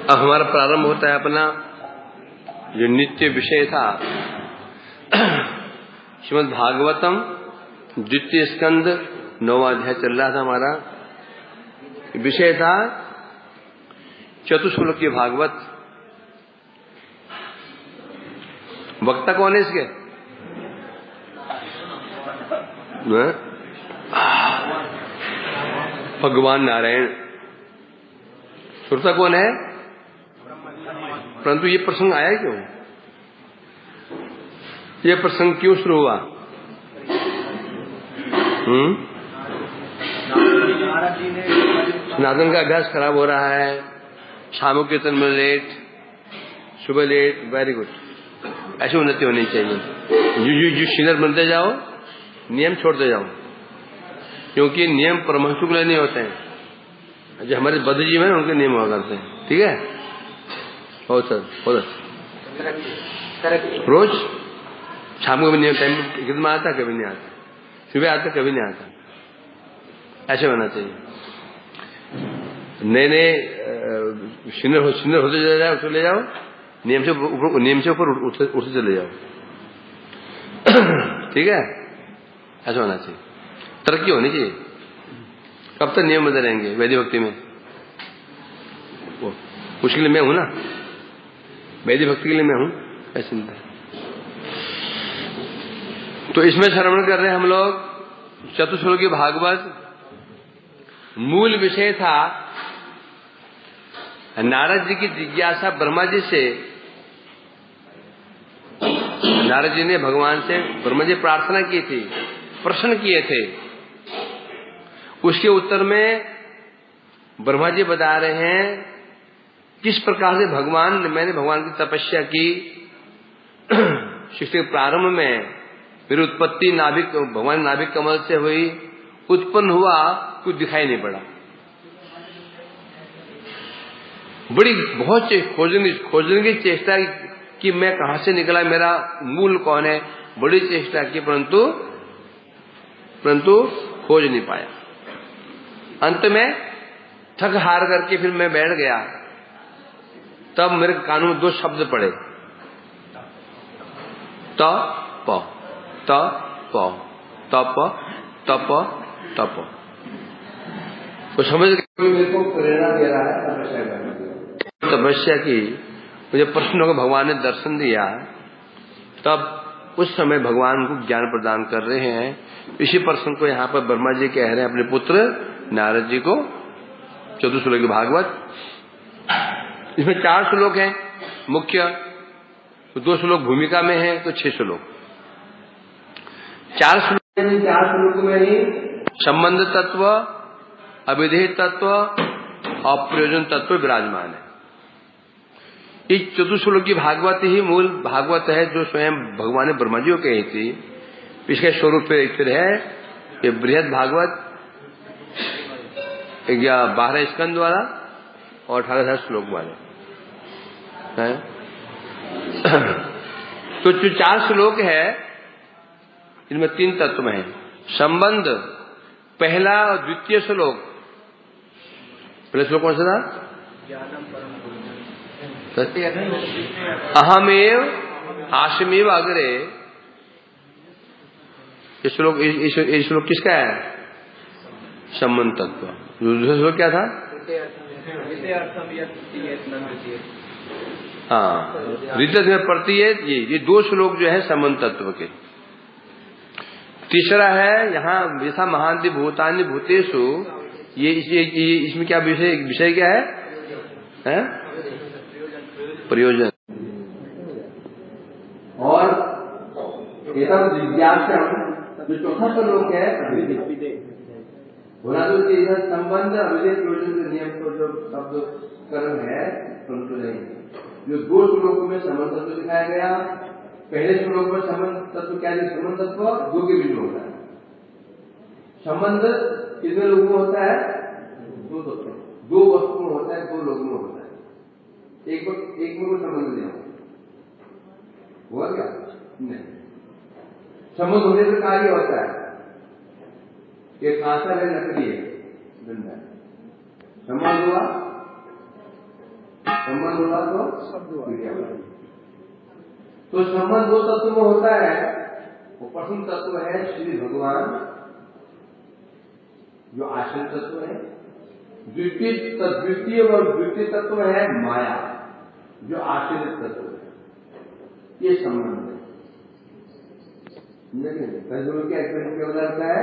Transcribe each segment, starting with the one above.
अब हमारा प्रारंभ होता है अपना जो नित्य विषय था श्रीमद् भागवतम द्वितीय स्कंद 9वां अध्याय चल रहा था। हमारा विषय था चतुश्लोकी भागवत। वक्ता कौन है इसके? भगवान नारायण। श्रोता कौन है? परंतु ये प्रसंग आया क्यों? ये प्रसंग क्यों शुरू हुआ? सनातन का अभ्यास खराब हो रहा है। शाम कीर्तन में लेट, सुबह लेट। वेरी गुड, ऐसी उन्नति होनी चाहिए। जो सीनियर बनते जाओ, नियम छोड़ते जाओ, क्योंकि नियम परमहंसों के लिए नहीं होते हैं। जो हमारे बद्ध जीव हैं उनके नियम हुआ करते हैं। ठीक है, बहुत सर। रोज शाम को भी नियम टाइम कितना आता, कभी नहीं आता। सुबह आता, कभी नहीं आता। ऐसे होना चाहिए। नए नए सीनियर होते चले जाओ, नियम से ऊपर उठते चले जाओ। ठीक है, ऐसा होना चाहिए। तरक्की होनी चाहिए। कब तक नियम बदल रहेंगे वैदिक भक्ति में? उसके लिए मैं हूं ना, वैदिक भक्ति के लिए मैं हूं। ऐसी तो इसमें श्रवण कर रहे हैं हम लोग चतुश्लोकी भागवत। मूल विषय था नारद जी की जिज्ञासा ब्रह्मा जी से। नारद जी ने भगवान से, ब्रह्मा जी प्रार्थना की थी, प्रश्न किए थे। उसके उत्तर में ब्रह्मा जी बता रहे हैं किस प्रकार से मैंने भगवान की तपस्या की। सृष्टि के प्रारंभ में मेरी उत्पत्ति भगवान नाभिक कमल से हुई, उत्पन्न हुआ, कुछ दिखाई नहीं पड़ा। बहुत खोजने की चेष्टा कि मैं कहां से निकला, मेरा मूल कौन है। बड़ी चेष्टा की, परंतु खोज नहीं पाया। अंत में थक हार करके फिर मैं बैठ गया। तब मेरे कानों में 2 शब्द पड़े, तप। तो समझ गए मेरे को प्रेरणा दे रहा है तपस्या की। मुझे प्रश्नों को भगवान ने दर्शन दिया। तब उस समय भगवान को ज्ञान प्रदान कर रहे हैं। इसी प्रश्न को यहाँ पर ब्रह्मा जी कह रहे हैं अपने पुत्र नारद जी को। चतुश्लोकी भागवत, इसमें 4 श्लोक हैं मुख्य। 2 श्लोक भूमिका में है, तो 6 श्लोक। 4 श्लोक में ही संबंध तत्व, अविधेय तत्व और प्रयोजन तत्व विराजमान है। इस चतुश्लोकी भागवत ही मूल भागवत है, जो स्वयं भगवान ने ब्रह्मा जी को कही थी। इसके स्वरूप पे एक है ये बृहद भागवत, 12 स्कंद वाला और 18 श्लोक वाले है। तो जो 4 श्लोक है, इनमें 3 तत्व हैं। संबंध पहला और द्वितीय श्लोक। पहला श्लोक कौन सा था? अहमेव आशमेव अग्रे। ये श्लोक किसका है? संबंध तत्व। दूसरा श्लोक क्या था? हाँ, रितस में प्रत्येक। ये 2 श्लोक जो है संबंध तत्व के। तीसरा है यहाँ यथा महांति भूतानि भूतेषु। ये इसमें क्या विषय क्या है? प्रयोजन। और जिज्ञासा जो चौथा श्लोक है होना तो इधर संबंध अविधेय प्रयोजन के नियम को जो शब्द कर्म है, परंतु नहीं। जो 2 श्लोकों में संबंध तत्व दिखाया गया। पहले श्लोक में संबंध तत्व क्या है? संबंध तत्व 2 के बीच में होता है। संबंध कितने लोगों में होता है? 2 तत्व, 2 वस्तुओं में होता है, 2 लोगों में होता है। एक में कोई संबंध नहीं हुआ क्या? नहीं। संबंध होने से कार्य होता है। एक कांसा है, लकड़ी है, गंदा। संबंध हुआ संबंध होगा तो क्रिया होगी। तो संबंध दो तत्व में होता है। वो प्रथम तत्व है श्री भगवान जो आश्रित तत्व है। द्वितीय और द्वितीय तत्व है माया जो आश्रित तत्व है। ये संबंध है। क्या बताता है?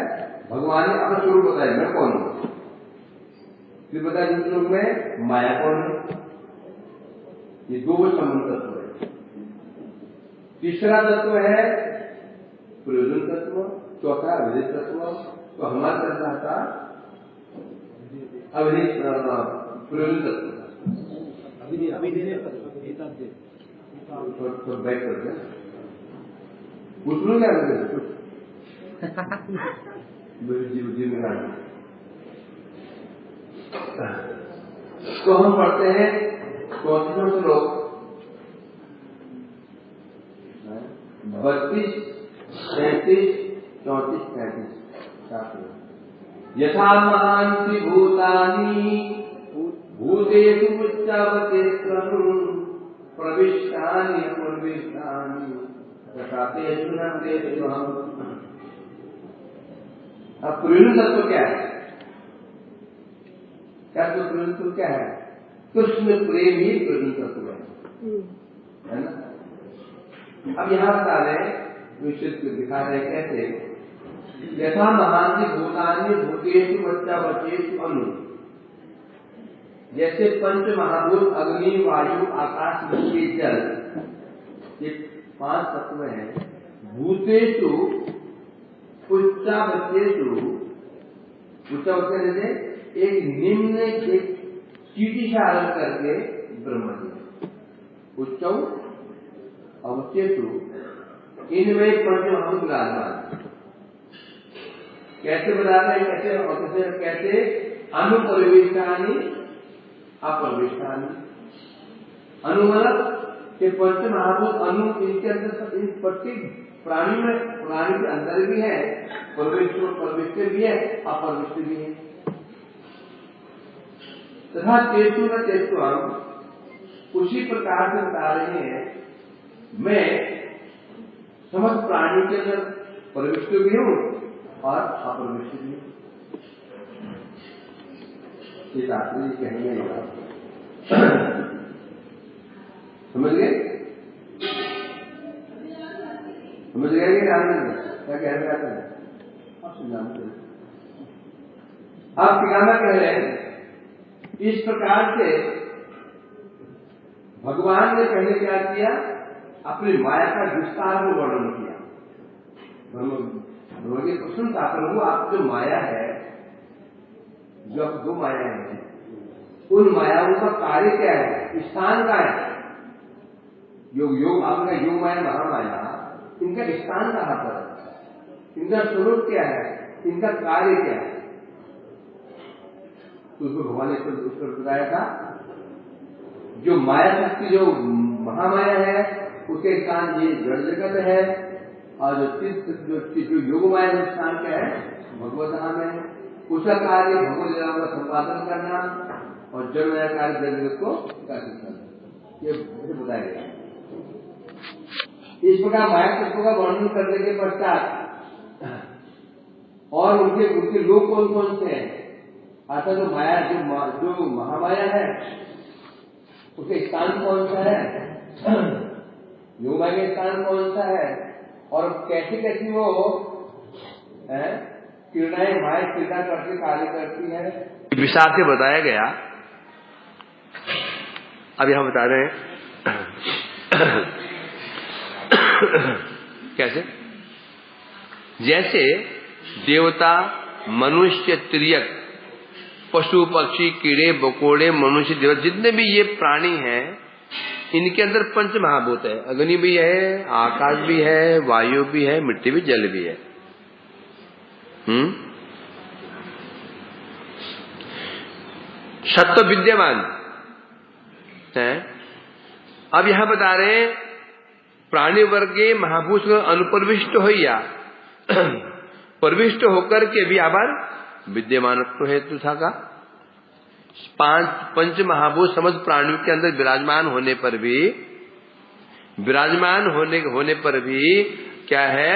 भगवान ने अपना स्वरूप बताया, मैं कौन हूं। फिर बताया दूसरे लोग में माया कौन है। ये दो संबंध तत्व है। तीसरा तत्व है प्रयोजन तत्व, चौथा अविदित तत्व। तो हमारा तत्व था अविदित प्रयोजन तत्व। तो बैक करते पूछ लो क्या तो हम पढ़ते हैं 34 श्लोक 32, 33, 34, 35। यथा महान्ति भूतानि भूतेषु उच्चावते प्रविष्टानि प्रविष्टानि तथातेषु न तेषु अहम्। अब प्रयोजन तत्व क्या है? क्या तो प्रयोजन तत्व क्या है? कृष्ण प्रेम ही प्रयोजन तत्व है ना। अब यहाँ बता रहे विशेष दिखा रहे कैसे यथा महान्ति भूतानि भूतेषु बच्चावचेषु अनु। जैसे पंच महाभूत अग्नि वायु आकाश पृथ्वी जल ये 5 तत्व हैं। भूतेषु उच्चावचेषु उच्चावचन जैसे एक निम्न एक चीटी से आरंभ करके ब्रह्म जी उच्चौ अवचेषु इनमें पंच महाभूत विराजमान। कैसे बताते हैं? कैसे अनुप्रविष्टानि अप्रविष्टानि। अनुमत के पंच महाभूत अनु इनके अंदर इन प्रत्येक प्राणी के अंदर भी है, प्रविष्ट भी है, अप्रविष्ट भी है। तथा तेषु न तेषु हम उसी प्रकार से बता रहे हैं। मैं समस्त प्राणियों के अंदर प्रविष्ट भी हूं और अप्रविष्ट भी हूं। ये तात्पर्य कहेंगे समझ गए? समझ गए कि क्या कह रहे हैं? आप समझाते हैं। आप टिकाना कह रहे हैं इस प्रकार से भगवान ने पहले क्या किया? अपनी माया का विस्तार में वर्णन किया। भगवान की प्रशंसा करूं। आप जो माया है, जो आप दो माया है, उन मायाओं का कार्य क्या है? स्थान का है। योग आपका योग माया महामाया, इनका स्थान कहां पर है? इनका स्वरूप क्या है? इनका कार्य क्या है? तो उसको भगवान ने उत्तर बताया था। जो माया शक्ति जो महामाया है उसके स्थान ये जड़ जगत है, और जो योग माया का स्थान क्या है? भगवत धाम है। उसका कार्य भगवत लीला का संपादन करना और जड़ माया कार्य जड़ जगत को विकसित करना, ये बताया गया। इस प्रकार माया तत्व का वर्णन करने के पश्चात और उनके लोग कौन कौन से हैं? अर्थात जो माया जो महामाया है उसके स्थान कौन सा है? योग माया के स्थान कौन सा है? और कैसी कैसी वो क्रीड़ाएं माया क्रीड़ा करके कार्य करती है, विस्तार से बताया गया। अब यहां बता रहे हैं कैसे? जैसे देवता, मनुष्य, त्रियक, पशु, पक्षी, कीड़े मकोड़े, मनुष्य, देवता, जितने भी ये प्राणी हैं, इनके अंदर पंच महाभूत है। अग्नि भी है, आकाश भी है, वायु भी है, मिट्टी भी, जल भी है। सत्व विद्यमान है। अब यहां बता रहे हैं प्राणी वर्ग के महाभूत अनुप्रविष्ट हो या प्रविष्ट होकर के भी आबार विद्यमान हेतु था का पंच महाभूत समस्त प्राणियों के अंदर विराजमान होने पर भी क्या है,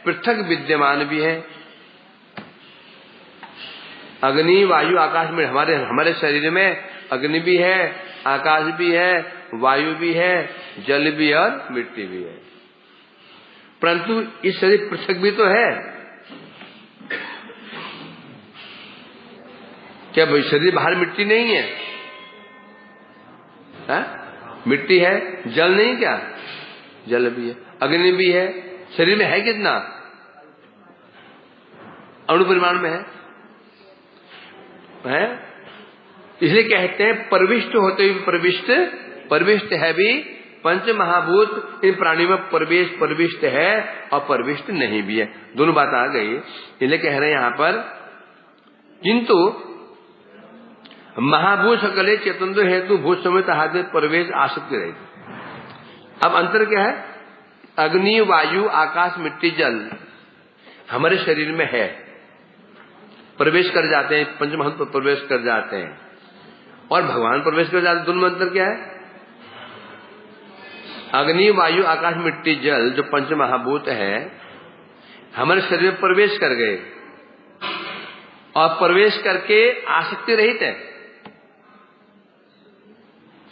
पृथक विद्यमान भी है। अग्नि वायु आकाश में हमारे शरीर में अग्नि भी है, आकाश भी है, वायु भी है, जल भी है और मिट्टी भी है। परंतु इस शरीर पृथक भी तो है। क्या भाई शरीर बाहर मिट्टी नहीं है? मिट्टी है, जल नहीं, क्या जल भी है, अग्नि भी है। शरीर में है कितना? अणु परिमाण में है। इसलिए कहते हैं प्रविष्ट होते हुए प्रविष्ट है भी। पंच महाभूत इन प्राणियों में प्रविष्ट है और प्रविष्ट नहीं भी है, दोनों बात आ गई। इसलिए कह रहे हैं यहां पर, किंतु महाभूत सकले चेतन हेतु भूत समेत हाथ में प्रवेश आसक्ति रहती। अब अंतर क्या है? अग्नि वायु आकाश मिट्टी जल हमारे शरीर में है, प्रवेश कर जाते हैं, पंचमहाभूत प्रवेश कर जाते हैं और भगवान प्रवेश कर जाते हैं। दोनों में अंतर क्या है? अग्नि वायु आकाश मिट्टी जल जो पंच महाभूत है हमारे शरीर में प्रवेश कर गए और प्रवेश करके आसक्ति रहित है।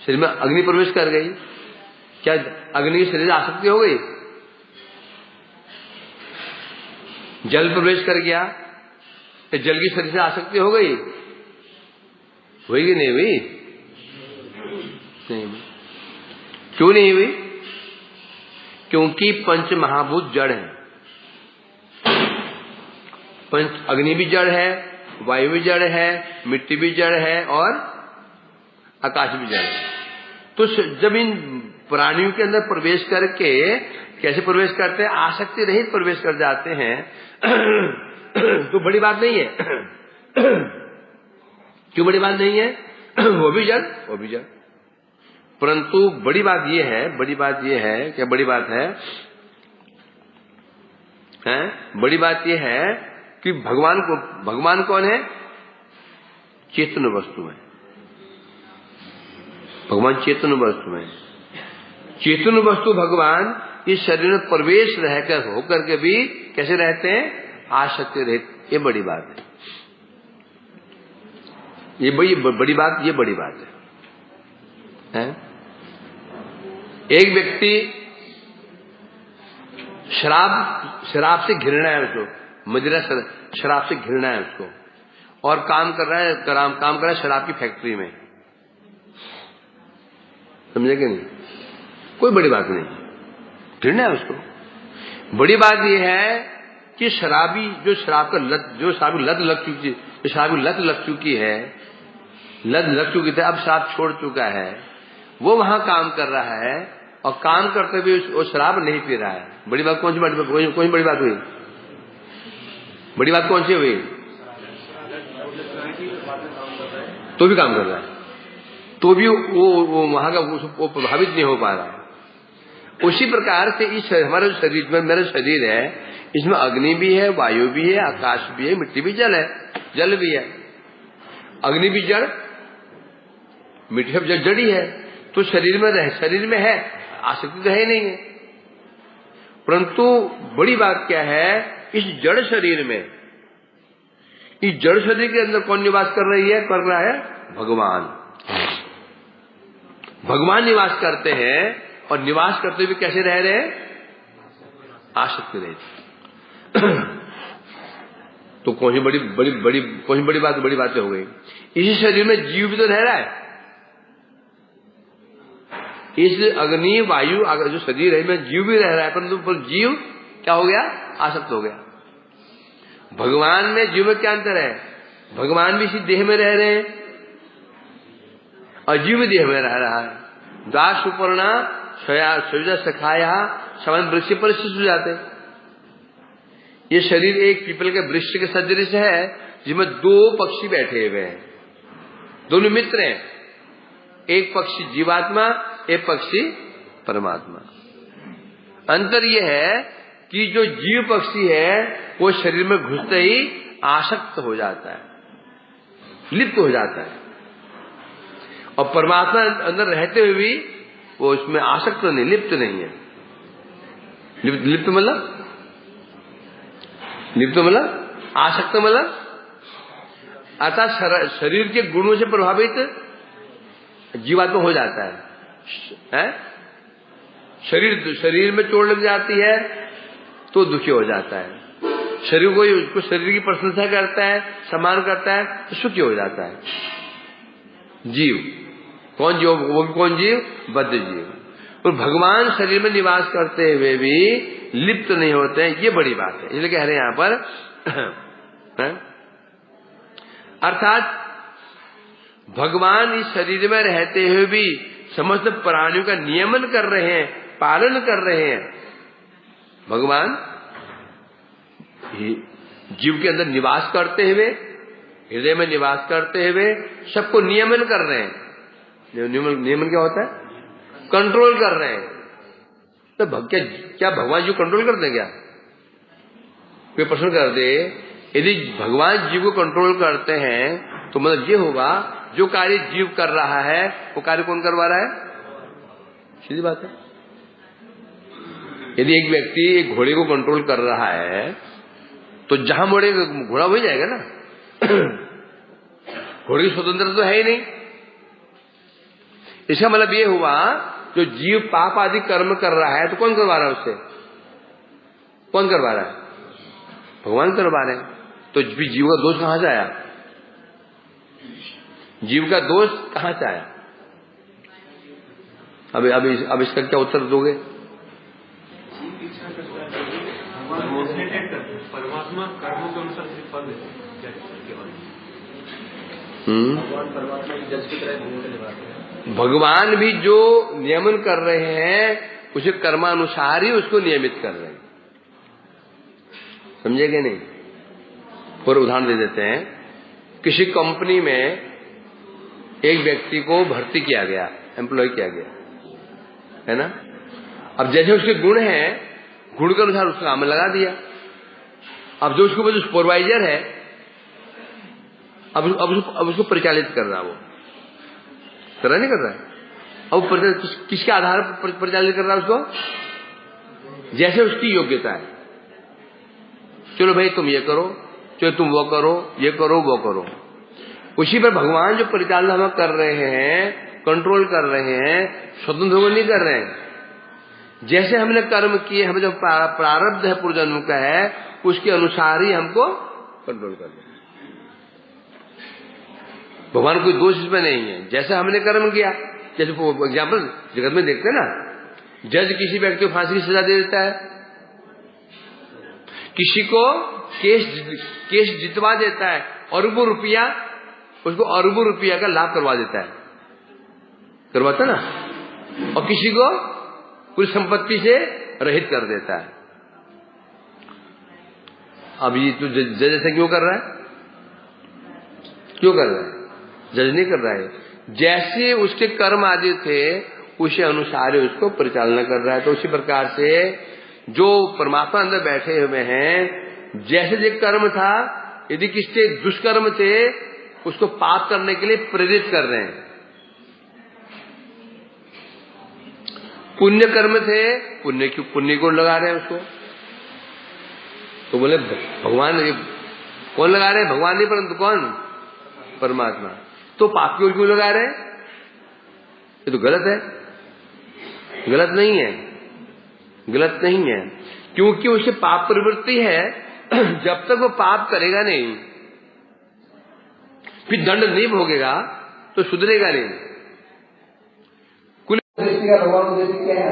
शरीर में अग्नि प्रवेश कर गई, क्या अग्नि की शरीर में आसक्ति हो गई? जल प्रवेश कर गया, जल की शरीर से आसक्ति हो गई? हुई कि नहीं हुई? नहीं। क्यों नहीं हुई? क्योंकि पंच महाभूत जड़ है। अग्नि भी जड़ है, वायु भी जड़ है, मिट्टी भी जड़ है और आकाश भी जड़ है। तो जब इन प्राणियों के अंदर प्रवेश करके कैसे प्रवेश करते हैं? आसक्ति रहित प्रवेश कर जाते हैं तो बड़ी बात नहीं है। क्यों बड़ी बात नहीं है? वो भी जड़, वो भी जड़। परंतु बड़ी बात यह है, क्या बड़ी बात है? बड़ी बात यह है कि भगवान कौन है? चेतन वस्तु है। भगवान चेतन वस्तु है। चेतन वस्तु भगवान इस शरीर में प्रवेश रहकर होकर के भी कैसे रहते हैं? आसक्ति रहित। ये बड़ी बात है। ये बड़ी बात है। एक व्यक्ति शराब से घृणा है उसको, मदिरा शराब से घृणा है उसको, और काम कर रहा है शराब की फैक्ट्री में। समझे कि नहीं? कोई बड़ी बात नहीं, घृणा है उसको। बड़ी बात यह है कि शराबी जो शराब लत लग चुकी है, अब शराब छोड़ चुका है, वो वहां काम कर रहा है और काम करते हुए वो शराब नहीं पी रहा है। बड़ी बात कौन सी? बड़ी बात हुई? बड़ी बात कौन सी हुई? तो भी काम कर रहा है, तो भी वो वहां का वो प्रभावित नहीं हो पा रहा है। उसी प्रकार से इस हमारे शरीर में, मेरा शरीर है, इसमें अग्नि भी है, वायु भी है, आकाश भी है, मिट्टी भी जल है, जल भी है। अग्नि भी जड़, मिट्टी सब जड़ी है, तो शरीर में है, आसक्ति तो है नहीं है। परंतु बड़ी बात क्या है? इस जड़ शरीर में, इस जड़ शरीर के अंदर कौन निवास कर रहा है? भगवान निवास करते हैं, और निवास करते हुए कैसे रह रहे हैं? आसक्ति रहे। तो कौन सी बड़ी बातें हो गई? इसी शरीर में जीव भी तो रह रहा है। इस अग्नि वायु जो शरीर है में जीव भी रह रहा है, परंतु जीव क्या हो गया? आसक्त हो गया। भगवान में जीव में क्या अंतर है? भगवान भी इसी देह में रह रहे हैं और जीव भी देह में रह रहा है। दास सुपर्णा सयुजा सखाया सवन वृक्ष पर हो जाते। ये शरीर एक पीपल के वृक्ष के सदृश है, जिसमें दो पक्षी बैठे हुए हैं, दोनों मित्र हैं। एक पक्षी जीवात्मा, एक पक्षी परमात्मा। अंतर यह है कि जो जीव पक्षी है वो शरीर में घुसते ही आसक्त हो जाता है, लिप्त हो जाता है। और परमात्मा अंदर रहते हुए भी वो उसमें आसक्त नहीं, लिप्त नहीं है। लिप्त मतलब आसक्त मतलब अर्थात शरीर के गुणों से प्रभावित जीवात्मा हो जाता है? शरीर में चोट लग जाती है तो दुखी हो जाता है, शरीर को उसको शरीर की प्रशंसा करता है, सम्मान करता है तो सुखी हो जाता है। जीव कौन जीव? वो भी कौन जीव? बद्ध जीव। और भगवान शरीर में निवास करते हुए भी लिप्त नहीं होते हैं, ये बड़ी बात है। इसलिए कह रहे हैं यहां पर अर्थात भगवान इस शरीर में रहते हुए भी समस्त प्राणियों का नियमन कर रहे हैं, पालन कर रहे हैं। भगवान जीव के अंदर निवास करते हुए, हृदय में निवास करते हुए सबको नियमन कर रहे हैं। नियमन क्या होता है? कंट्रोल कर रहे हैं। तो क्या भगवान जीव कंट्रोल करते हैं क्या? कोई प्रश्न कर दे, यदि भगवान जीव को कंट्रोल करते हैं तो मतलब ये होगा जो कार्य जीव कर रहा है वो कार्य कौन करवा रहा है? सीधी बात है। यदि एक व्यक्ति एक घोड़े को कंट्रोल कर रहा है तो जहां मोड़े घोड़ा हो जाएगा ना। घोड़े की स्वतंत्रता तो है ही नहीं। इसका मतलब ये हुआ जो जीव पाप आदि कर्म कर रहा है तो कौन करवा रहा है उससे? कौन करवा रहा है? भगवान करवा रहे हैं। तो जीव का दोष कहां से आया? जीव का दोष कहां से आया? अब इसका क्या उत्तर दोगे? परमात्मा कर्मों के अनुसार फल देते। भगवान भी जो नियमन कर रहे हैं उसे कर्मानुसार ही उसको नियमित कर रहे हैं। समझे कि नहीं? और उदाहरण दे देते हैं। किसी कंपनी में एक व्यक्ति को भर्ती किया गया, एम्प्लॉय किया गया, है ना। अब जैसे उसके गुण हैं, गुण के अनुसार उसको काम में लगा दिया। अब जो उसके जो सुपरवाइजर है अब उसको परिचालित कर रहा, वो कर रहा नहीं कर रहा है। अब किसके आधार पर परिचालित कर रहा है उसको? जैसे उसकी योग्यता है। चलो भाई तुम ये करो, चलो तुम वो करो, ये करो वो करो। उसी पर भगवान जो परिचालन हम कर रहे हैं, कंट्रोल कर रहे हैं, स्वतंत्र होकर नहीं कर रहे हैं। जैसे हमने कर्म किए, हमें जो प्रारब्ध है पूर्वजन्म का है उसके अनुसार ही हमको कंट्रोल कर रहे हैं। भगवान कोई दोष इसमें नहीं है। जैसे हमने कर्म किया, जैसे एग्जाम्पल जगत में देखते हैं ना, जज किसी व्यक्ति को फांसी की सजा दे देता है, किसी को केस जितवा देता है, अरबों रुपया उसको अरबों रुपया का लाभ करवा देता है, करवाता ना, और किसी को पूरी संपत्ति से रहित कर देता है। अब ये तो जज ऐसा क्यों कर रहा है? क्यों कर रहा है? जज नहीं कर रहा है। जैसे उसके कर्म आदि थे उसी अनुसार ही उसको परिचालना कर रहा है। तो उसी प्रकार से जो परमात्मा अंदर बैठे हुए हैं, जैसे जो कर्म था, यदि किसके दुष्कर्म थे उसको पाप करने के लिए प्रेरित कर रहे हैं। पुण्य कर्म थे, पुण्य को लगा रहे हैं उसको। तो बोले भगवान कौन लगा रहे हैं? भगवान नहीं, परंतु कौन? परमात्मा। तो पाप की ओर क्यों लगा रहे हैं? ये तो गलत है। गलत नहीं है, गलत नहीं है, क्योंकि उसे पाप प्रवृत्ति है। जब तक वो पाप करेगा नहीं, फिर दंड नहीं भोगेगा तो सुधरेगा नहीं। कुल दृष्टि का भगवान दृष्टि क्या है?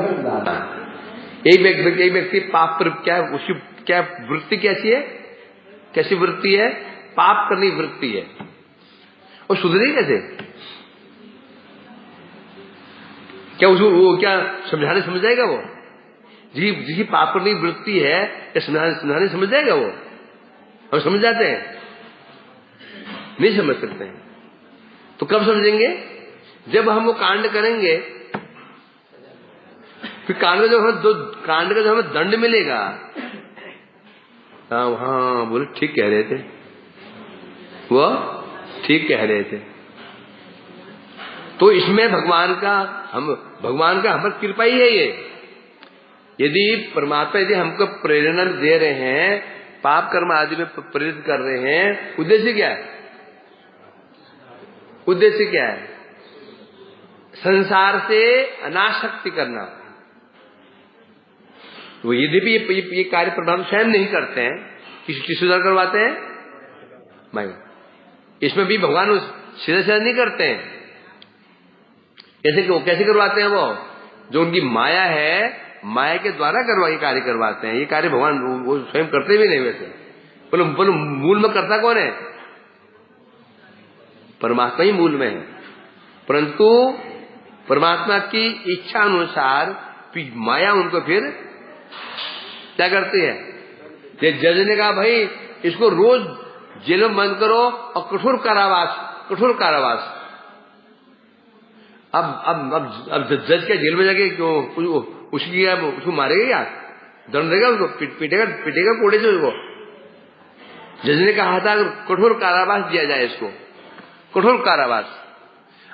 एक व्यक्ति पाप क्या, उसकी क्या वृत्ति कैसी है? कैसी वृत्ति है? पाप करनी वृत्ति है। और सुधरेगी कैसे? क्या उसको वो क्या समझाने समझ जाएगा? वो जिसकी पाप करने की वृत्ति है क्या समझाने समझ जाएगा? वो हम समझ जाते हैं? नहीं समझ सकते हैं। तो कब समझेंगे? जब हम वो कांड करेंगे, फिर कांड का जो हमें दंड मिलेगा। हाँ बोले ठीक कह रहे थे, वो ठीक कह रहे थे। तो इसमें भगवान का हम कृपा ही है ये। यदि परमात्मा यदि हमको प्रेरणा दे रहे हैं, पाप कर्म आदि में प्रेरित कर रहे हैं, उद्देश्य क्या है? उद्देश्य क्या है? संसार से अनासक्ति करना। वो यद्यपि ये कार्य परमात्मा स्वयं नहीं करते हैं, किसी द्वारा करवाते हैं? नहीं। इसमें भी भगवान सीधे सीधे नहीं करते हैं। कैसे करवाते हैं? वो जो उनकी माया है, माया के द्वारा ये कार्य करवाते हैं। ये कार्य भगवान वो स्वयं करते भी नहीं। वैसे बोलो मूल में करता कौन है? परमात्मा ही मूल में है। परंतु परमात्मा की इच्छा अनुसार माया उनको फिर क्या करती है? ये जज ने कहा भाई इसको रोज जेल में बंद करो और कठोर कारावास। अब जज के जेल में जाके क्यों उसको मारेगा क्या? दंड देगा उसको? पीटेगा कोड़े से उसको। जज ने कहा था कठोर कारावास दिया जाए इसको, कठोर कारावास।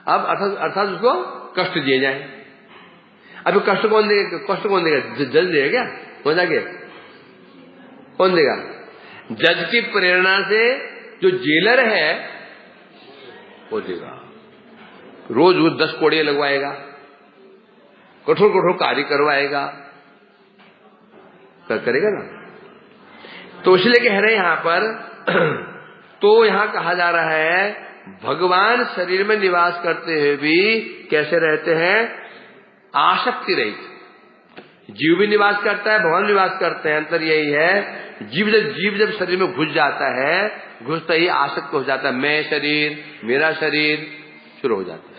अब अर्थात उसको कष्ट दिए जाए। अब कष्ट कौन देगा? जज देगा क्या? हो जाके कौन देगा? जज की प्रेरणा से जो जेलर है वो देगा। रोज 10 कोड़े लगवाएगा, कठोर कार्य करवाएगा, करेगा ना। तो इसलिए कह रहे हैं यहां पर तो यहां कहा जा रहा है भगवान शरीर में निवास करते हुए भी कैसे रहते हैं? आसक्ति रहित। जीव भी निवास करता है, भगवान निवास करते हैं। अंतर यही है, जीव जब शरीर में घुस जाता है, घुसता ही आसक्त हो जाता है। मैं शरीर, मेरा शरीर शुरू हो जाता है।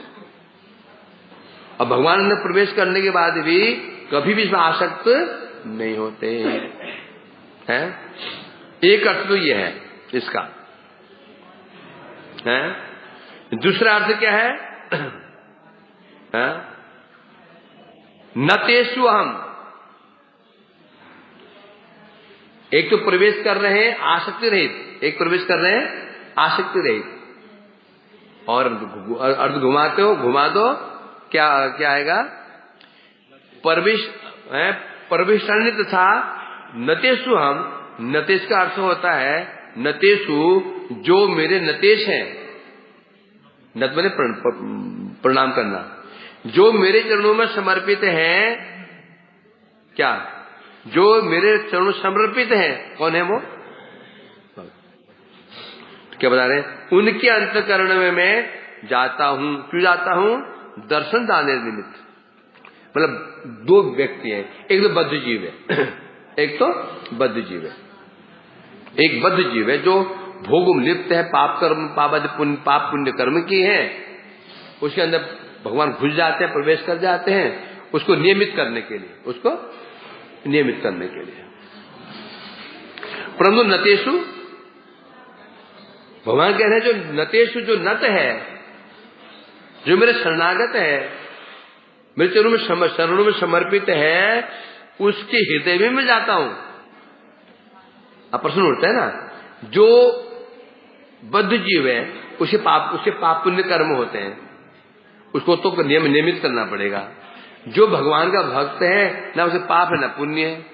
अब भगवान अंदर प्रवेश करने के बाद भी कभी भी इसमें आसक्त नहीं होते हैं। एक अर्थ तो यह है इसका है। दूसरा अर्थ क्या है? नतेषु हम, एक तो प्रवेश कर रहे हैं आसक्ति रहित, एक प्रवेश कर रहे हैं आसक्ति रहित। और अर्थ घुमा दो क्या आएगा? परविष्टान्य तथा नतेषु हम। नतेश का अर्थ होता है नतेषु जो मेरे नतेश हैं। नत मैंने प्रणाम करना। जो मेरे चरणों में समर्पित हैं। क्या? जो मेरे चरणों समर्पित हैं। कौन है वो? क्या बता रहे हैं? उनके अंतःकरण में मैं जाता हूं। क्यों जाता हूं? दर्शन दाने निमित्त। मतलब दो व्यक्ति हैं, एक तो बद्ध जीव है एक तो बद्ध जीव है। एक बद्ध जीव है जो भोग में लिप्त है, पाप पुण्य कर्म की है। उसके अंदर भगवान घुस जाते हैं, प्रवेश कर जाते हैं, उसको नियमित करने के लिए। परंतु नतेषु, भगवान कह रहे हैं जो नतेषु, जो नत है, जो मेरे शरणागत है, मेरे चरणों में समर्पित है, उसके हृदय में मैं जाता हूं। अब प्रश्न उठता है ना, जो बद्ध जीव है उसके पाप पुण्य कर्म होते हैं, उसको तो नियमित करना पड़ेगा। जो भगवान का भक्त है, ना उसे पाप है ना पुण्य है,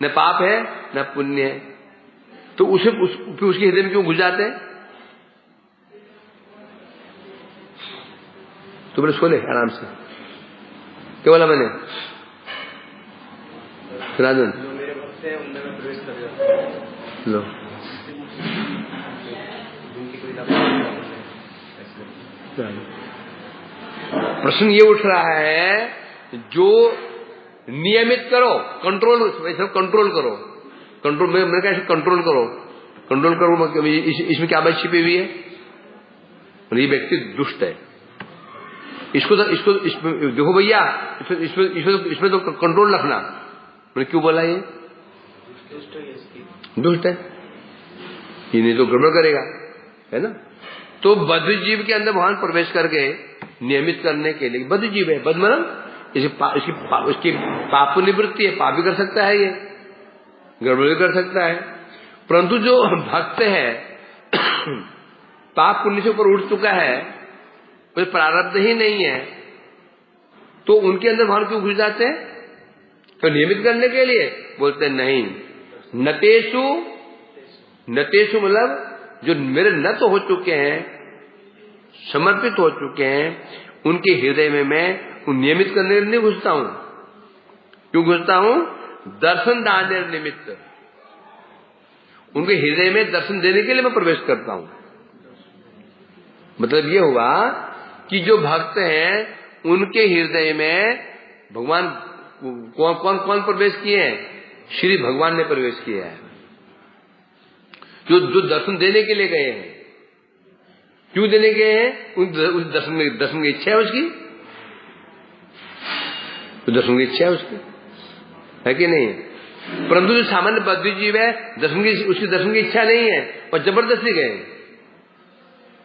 न पाप है न पुण्य है, तो उसके हृदय में क्यों घुस जाते हैं? तो बोले सोले आराम से। क्या बोला मैंने? राजन मेरे भक्त है उनमें मैं प्रवेश कर जाता हूं। लो प्रश्न ये उठ रहा है, जो नियमित करो, कंट्रोल करो, कंट्रोल मैं कैसे कंट्रोल करो, इसमें क्या बात छिपी हुई है? ये व्यक्ति दुष्ट है, इसको देखो भैया, इसमें तो कंट्रोल रखना। मैंने क्यों बोला? ये दुष्ट है, ये नहीं तो गड़बड़ करेगा, है ना। तो बद्ध जीव के अंदर भगवान प्रवेश करके नियमित करने के लिए, बद्ध जीव है, बद्ध मतलब उसकी पाप निवृत्ति है, पाप भी कर सकता है, ये गड़बड़ भी कर सकता है। परंतु जो भक्त है पाप पुण्य से ऊपर उठ चुका है, कोई प्रारब्ध ही नहीं है, तो उनके अंदर भगवान क्यों घुस जाते हैं? तो नियमित करने के लिए बोलते हैं नहीं, नतेषु, नतेषु मतलब जो मेरे नत हो चुके हैं, समर्पित हो चुके हैं, उनके हृदय में मैं नियमित करने के लिए नहीं घुसता हूं। क्यों घुसता हूं? दर्शन दाने निमित्त, उनके हृदय में दर्शन देने के लिए मैं प्रवेश करता हूं। मतलब ये हुआ कि जो भक्त हैं उनके हृदय में भगवान कौन कौन कौन प्रवेश किए हैं? श्री भगवान ने प्रवेश किया है, जो दर्शन देने के लिए गए हैं। क्यों देने गए हैं? उस दर्शन की इच्छा है उसकी, तो दर्शन की इच्छा है उसकी, है कि नहीं? परंतु जो सामान्य बद्ध जीव है, उसकी दर्शन की इच्छा नहीं है और जबरदस्ती गए।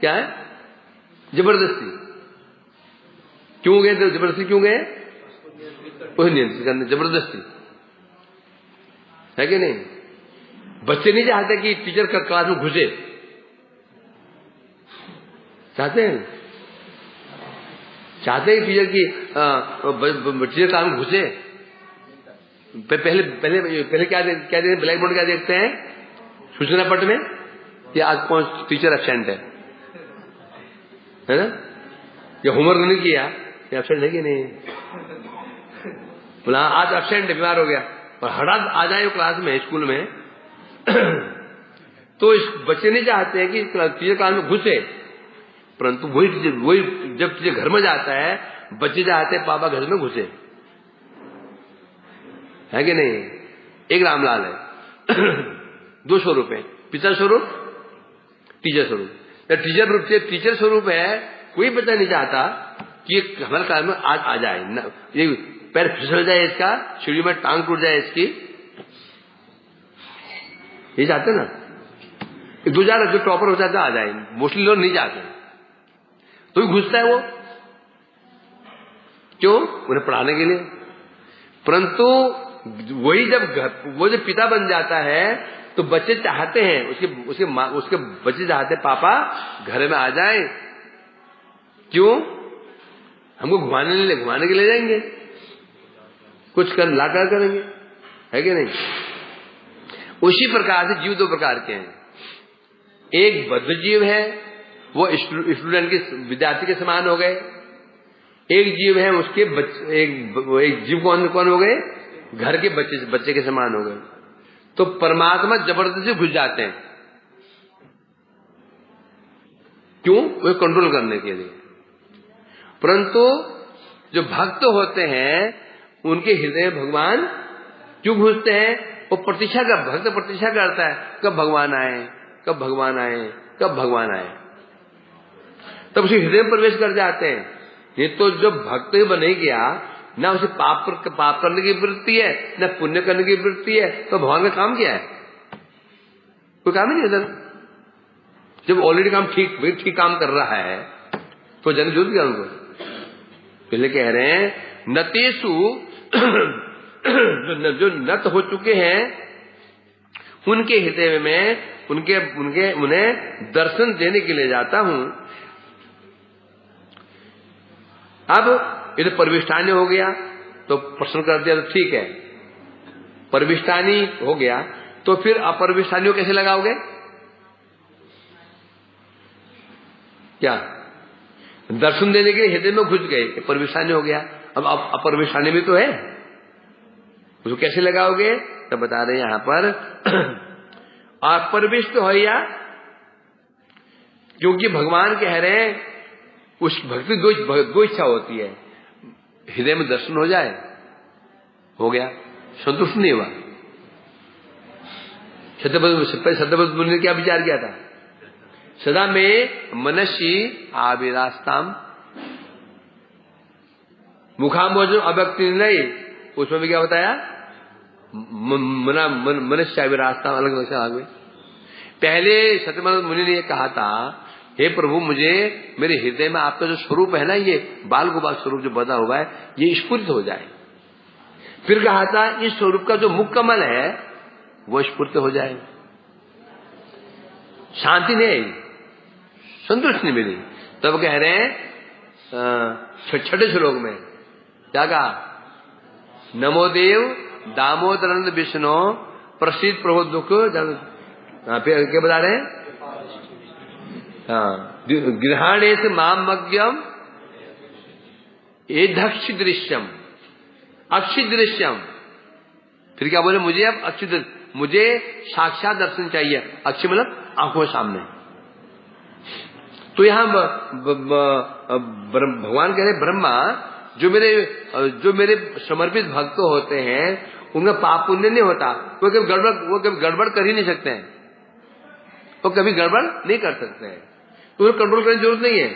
क्या है? जबरदस्ती। क्यों गए? जबरदस्ती क्यों गए? कोई नियंत्रित करने, जबरदस्ती, है कि नहीं? बच्चे नहीं चाहते कि टीचर का क्लास में घुसे, चाहते हैं? चाहते हैं टीचर की टीचर क्लास में घुसे? पहले पहले पहले क्या देखते हैं? ब्लैक बोर्ड क्या देखते हैं? सूचना पट में कि आज कौन टीचर एब्सेंट है ना? या होमवर्क नहीं किया, एब्सेंट है कि नहीं? बोला आज एब्सेंट है, बीमार हो गया, और हठात आ जाए क्लास में, स्कूल में तो इस बच्चे नहीं चाहते हैं कि टीचर क्लास में घुसे, परंतु वही जब टीचर घर में जाता है, बच्चे चाहते हैं पापा घर में घुसे, है कि नहीं? एक रामलाल है 2 स्वरूप है, पिता स्वरूप, टीचर स्वरूप। टीचर स्वरूप है, कोई बच्चा नहीं चाहता कि हमारे क्लास में आज आ जाए, ये पैर फिसल जाए इसका, सीढ़ी में टांग टूट जाए इसकी, ये चाहते ना? 2 जो टॉपर हो जाता है आ जाए, मोस्टली लोग नहीं चाहते, तो भी घुसता है वो। क्यों? उन्हें पढ़ाने के लिए। परंतु वही वो जब पिता बन जाता है तो बच्चे चाहते हैं, उसके बच्चे चाहते हैं पापा घर में आ जाए। क्यों? हमको घुमाने के लिए जाएंगे, कुछ कर लाकर करेंगे, है कि नहीं? उसी प्रकार से जीव 2 प्रकार के हैं। एक बद्ध जीव है, वो स्टूडेंट के विद्यार्थी के समान हो गए। एक जीव है उसके एक जीव कौन हो गए? घर के बच्चे के समान हो गए। तो परमात्मा जबरदस्ती घुस जाते हैं। क्यों? वो कंट्रोल करने के लिए। परंतु जो भक्त होते हैं उनके हृदय में भगवान क्यों घुसते हैं? वो भक्त प्रतीक्षा करता है, कब भगवान आए, कब भगवान आए, कब भगवान आए, तब उसे हृदय में प्रवेश कर जाते हैं। ये तो जब भक्त ही बन गया, ना उसे पाप करने की वृत्ति है, ना पुण्य करने की वृत्ति है, तो भगवान का काम क्या है? कोई काम ही नहीं है। जब ऑलरेडी काम ठीक काम कर रहा है तो जन जुट गया उनको। पहले कह रहे हैं नतेषु जो नत हो चुके हैं उनके हृदय में उन्हें दर्शन देने के लिए जाता हूं। अब ये तो परविष्टानी हो गया, तो प्रश्न कर दिया, तो ठीक है, परविष्टानी हो गया, तो फिर अपरविष्टानी को कैसे लगाओगे? क्या दर्शन देने के लिए हृदय में घुस गए, परविष्टानी हो गया, अब अपरविष्टानी भी तो है, उसको कैसे लगाओगे? तो बता रहे यहां पर अपरविष्ट हो या, क्योंकि भगवान कह रहे हैं उस भक्ति 2 इच्छा होती है, हृदय में दर्शन हो जाए, हो गया, संतुष्ट नहीं हुआ। सत्यव्रत मुनि ने क्या विचार किया था? सदा में मनसी आविरास्ताम मुखाम्बोजन अभक्ति नहीं, उसमें भी क्या बताया? मनुष्य आविरास्ताम अलग आगे। पहले सत्यव्रत मुनि ने कहा था, हे प्रभु, मुझे मेरे हृदय में आपका जो स्वरूप है ना, ये बाल गोपाल स्वरूप जो बना हुआ है, ये स्फुरित हो जाए। फिर कहा था इस स्वरूप का जो मुख कमल है वो स्फुरित हो जाए। शांति नहीं आई, संतुष्टि नहीं मिली। तब कह रहे हैं छठे श्लोक में क्या कहा? नमो देव दामोदरनंद विष्णु प्रसिद्ध प्रभु दुख फिर क्या बता रहे हैं? गृहाणे से मामज्ञम एधक्षि दृश्यम अक्षि दृश्यम। फिर क्या बोले? मुझे अब अक्षि, मुझे साक्षात दर्शन चाहिए। अक्षि मतलब आंखों सामने। तो यहां भगवान कह रहे ब्रह्मा जो मेरे समर्पित भक्त होते हैं उनका पाप पुण्य नहीं होता, वो कभी गड़बड़ कर ही नहीं सकते हैं, वो कभी गड़बड़ नहीं कर सकते हैं, तो उन्हें कंट्रोल करने की जरूरत नहीं है।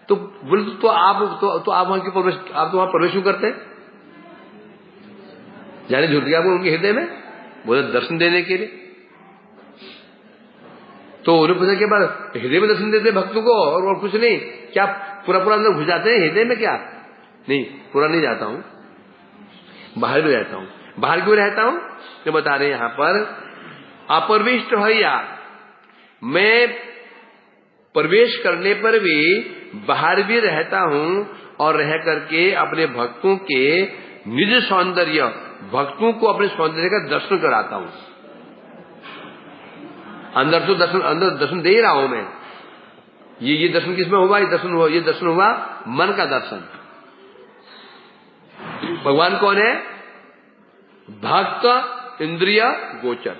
तो बोले तो आप वहां की प्रवेश, आप तो वहां प्रवेश क्यों करते हैं? जाने झूठ गया आपको उनके हृदय में, बोले दर्शन देने के लिए। तो उन्हें पूछा कि बार हृदय में दर्शन देते भक्तों को और कुछ नहीं, क्या पूरा अंदर घुस जाते हैं हृदय में? क्या नहीं, पूरा नहीं जाता हूं, बाहर भी रहता हूं। बाहर क्यों रहता हूं? तो बता रहे यहां पर अप्रविष्ट भैया, मैं प्रवेश करने पर भी बाहर भी रहता हूं और रह करके अपने भक्तों के निज सौंदर्य, भक्तों को अपने सौंदर्य का दर्शन कराता हूं। अंदर तो दर्शन दे ही रहा हूं मैं। ये दर्शन किसमें हुआ? ये दर्शन हुआ मन का दर्शन। भगवान कौन है? भक्त इंद्रिय गोचर।